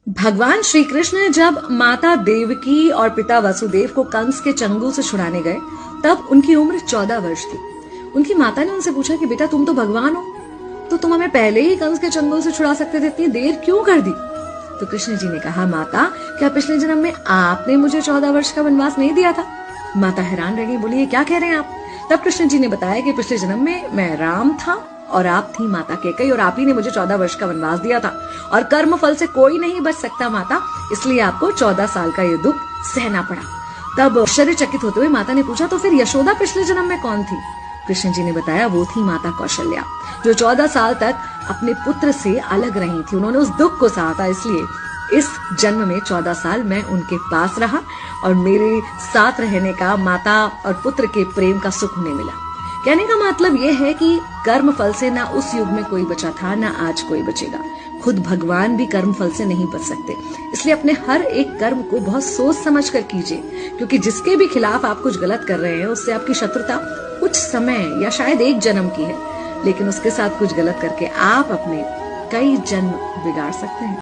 भगवान श्री कृष्ण जब माता देवकी और पिता वसुदेव को कंस के चंगुल से छुड़ाने गए तब उनकी उम्र 14 वर्ष थी। उनकी माता ने उनसे पूछा कि बेटा तुम तो भगवान हो, तो तुम हमें पहले ही कंस के चंगुल से छुड़ा सकते थे, इतनी देर क्यों कर दी? तो कृष्ण जी ने कहा, माता क्या पिछले जन्म में आपने मुझे 14 वर्ष का वनवास नहीं दिया था? माता हैरान रह गई, बोली ये क्या कह रहे हैं आप? तब कृष्ण जी ने बताया कि पिछले जन्म में मैं राम था और आप थी माता कैकेयी और आप ही ने मुझे 14 वर्ष का वनवास दिया था और कर्म फल से कोई नहीं बच सकता माता, इसलिए आपको 14 साल का ये दुख सहना पड़ा। तब आश्चर्यचकित होते हुए माता ने पूछा, तो फिर यशोदा पिछले जन्म में कौन थी? कृष्ण जी ने बताया, वो थी माता कौशल्या, जो 14 साल तक अपने पुत्र से अलग रही थी। उन्होंने उस दुख को सहा था, इसलिए इस जन्म में 14 साल मैं उनके पास रहा और मेरे साथ रहने का माता और पुत्र के प्रेम का सुख उन्हें मिला। कहने का मतलब यह है कि कर्म फल से ना उस युग में कोई बचा था, ना आज कोई बचेगा। खुद भगवान भी कर्म फल से नहीं बच सकते, इसलिए अपने हर एक कर्म को बहुत सोच समझ कर कीजिए, क्योंकि जिसके भी खिलाफ आप कुछ गलत कर रहे हैं उससे आपकी शत्रुता कुछ समय या शायद एक जन्म की है, लेकिन उसके साथ कुछ गलत करके आप अपने कई जन्म बिगाड़ सकते हैं।